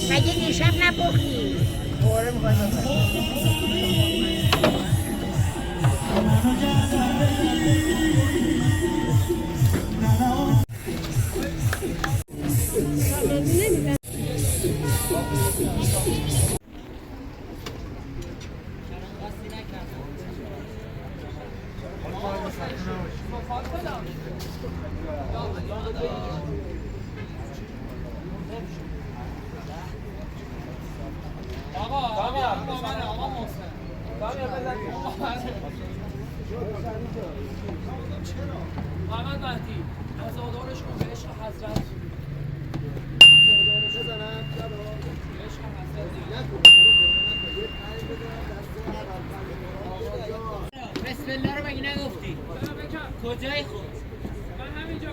مگه دیشب نپختی؟ دوره میخوایم محمد مهدی عزادارش کن به عشق حضرت بسم الله رو مگه نگفتی؟ کجای خود؟ من همینجا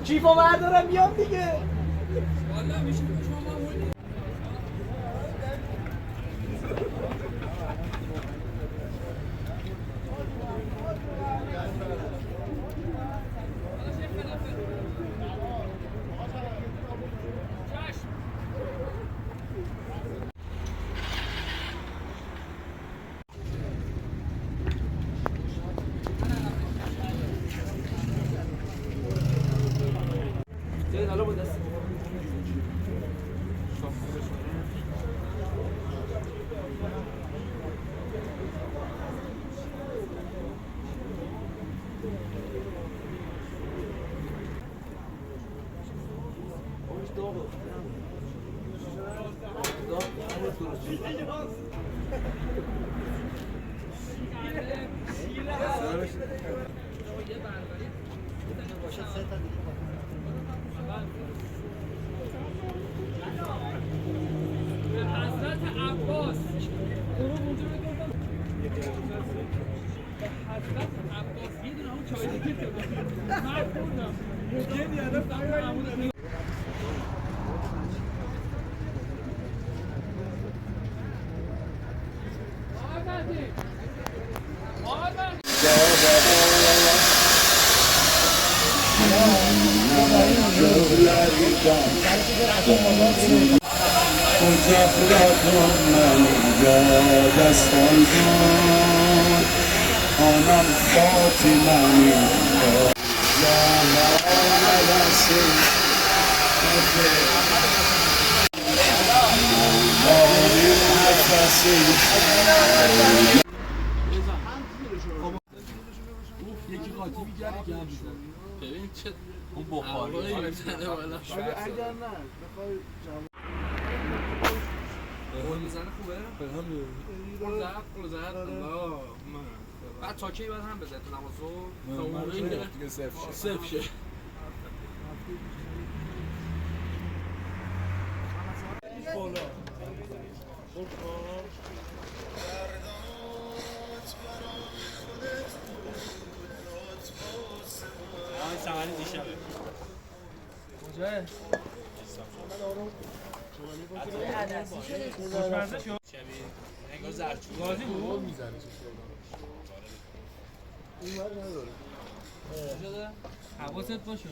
کیفو بردارم بیام دیگه. والا میشه شما حضرت عباس برو اونجا بگردم حضرت عباس یه دونه اون چای دیگه من خوردم یه دیالا فهمیدم دستان جان آنم فاطمه زمان رسی باری نفسی یکی قاطی میگره که هم بیزن ببین چه اون بخاری میزنه بالا اگر نه بخوای گل میزنه خوبه؟ گل زد الله بعد تا کی بعد هم بزنه تو نمازو دیگه صفر شه سمنی دیشبه کجاه؟ خوشمزه شد شبیه انگار زرچوب گازی بود؟ این ور نداره. شده؟ حواست باشه.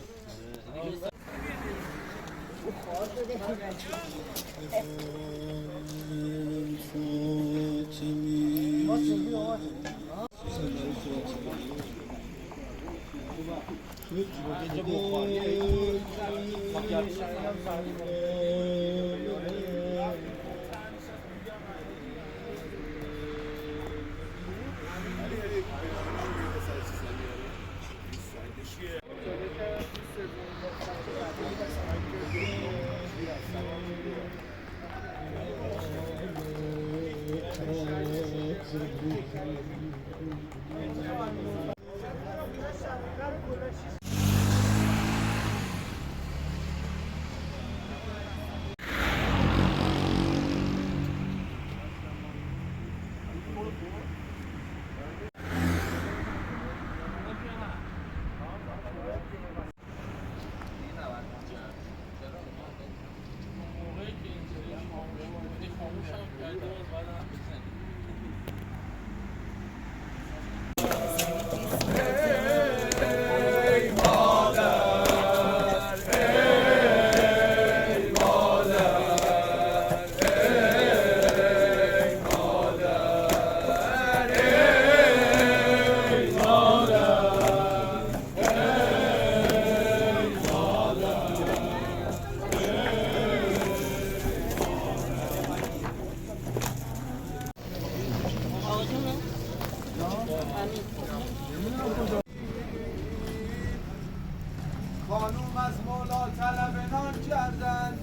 خانوم از مولا طلب نان کردن،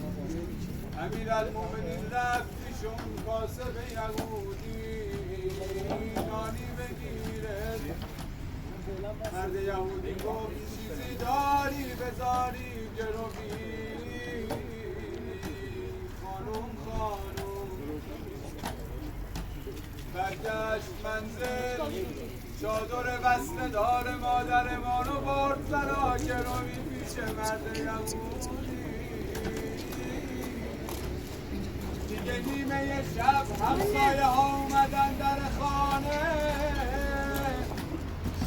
امیرالمومنین رفتیشون کاسه به یهودی نانی بگیره. مرد یهودی گفت چیزی داری بذاری گروی. خانوم برگشت منزل، چادر بسته دار مادر ما رو برد سرا گروی پیش مرد یهودی. دیگه نیمه شب همسایه ها اومدن در خانه،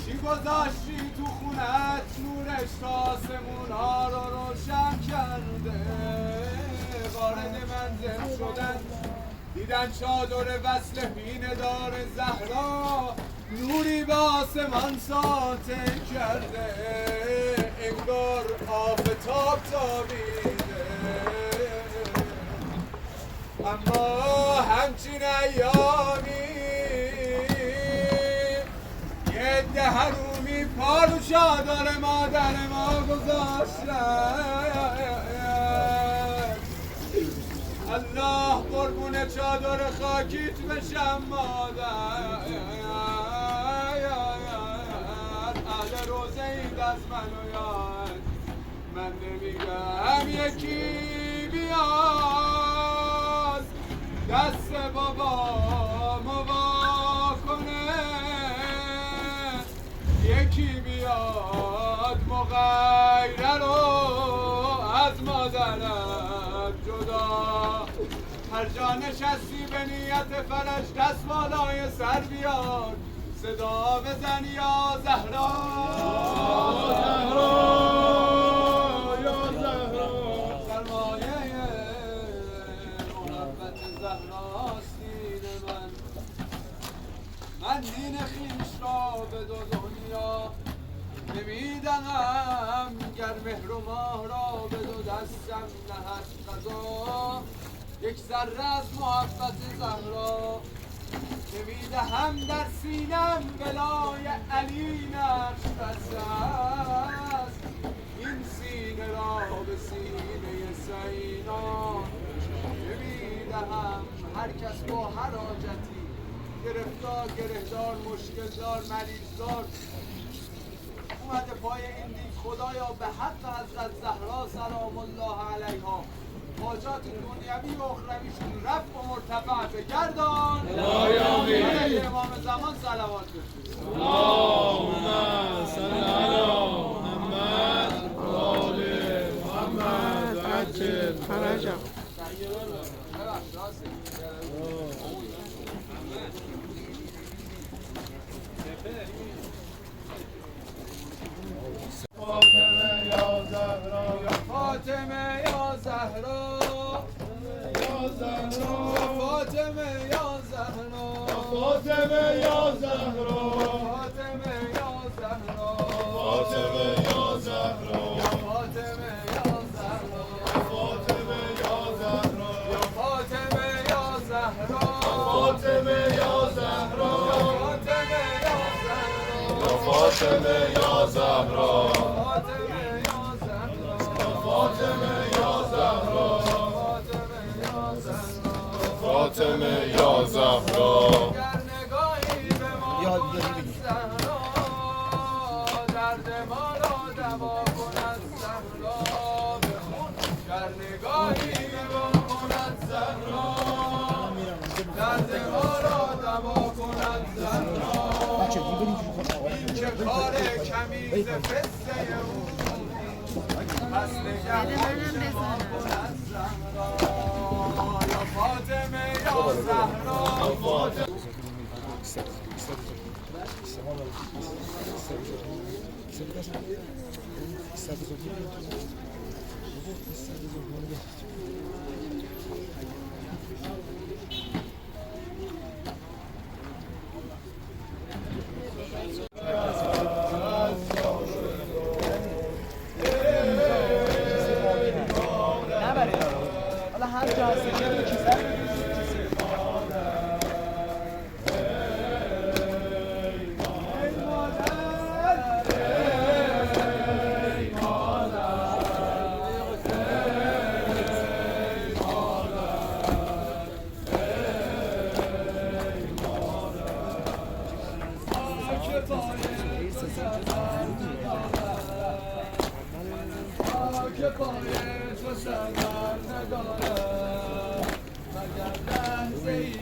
چی گذاشتی تو خونت نورش تا آسمون ها رو روشن کرده. وارد منزل شدن دیدن چادر وصل پینه دار زهرا نوری به آسمان ساطع کرده، انگار آفتاب تابیده. اما همچین ایامی یه ده حرومی پارو چادر مادر ما گذاشتن. الله قربون چادر خاکیت بشم مادر. اهل روزه اید از من و یاد، من نمیگم یکی بیاد دست بابا موا کنه، یکی بیاد مغیره رو از مادرم جدا. هر جا نشستی به نیت فرش دست بالای سر بیار، صدا بزن یا زهرا یا زهرا. سرمایه محبت زهراست دین من دین خویش را به دو دنیا نمیدهم. گر مهر و ماه را به دو دستم نهد قضا، یک ذره از محبت زهرا نمیدهم. در سینم بلای علی نقش بسته است، این سینه را به سینه سینا نمیدهم. هر کس با هر حاجتی گرفتار گرهدار مشکلدار مریضدار اومده پای این دیگ، خدایا به حق حضرت زهرا سلام الله علیها حاجات دنیوی و اخرویشون رفع و مرتفع بگردان. علیه امام زمان صلوات بفرست. اللهم صل علی محمد و آل محمد و عجل فرجهم. فاطمه یا زهرا فاطمه یا زهرا فاطمه یا زهرا فاطمه یا زهرا فاطمه یا زهرا فاطمه یا زهرا فاطمه یا زهرا فاطمه یا زهرا فاطمه یا زهرا فاطمه فاطمه یا زهرا یا زهرا گر نگاهی به ما کند زهرا درد ما را دوا کند زهرا بخون گر نگاهی به ما کند زهرا درد ما را دوا کند زهرا این چه کار کمیز پسته او پس نگه کند زهرا یا فاطمه یا زهرا که پای تو سر ندارد مگر لحظه ای که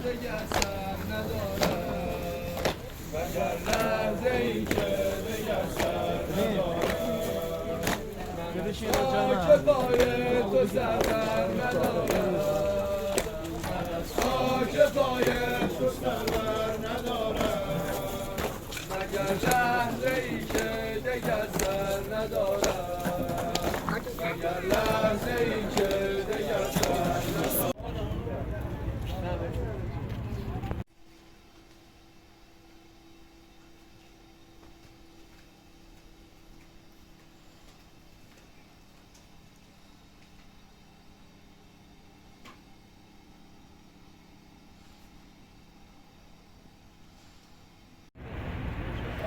دگر سر ندارد مگر لحظه ای که دگر سر ندارد که پای تو سر ندارد که پای تو سر ندارد مگر لحظه ای که دگر سر ندارد مگر لحظه ای که دگر سر ندارد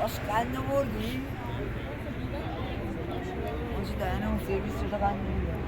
باش قند آوردی؟ آجی دهنمون سرویس شده قند نمیده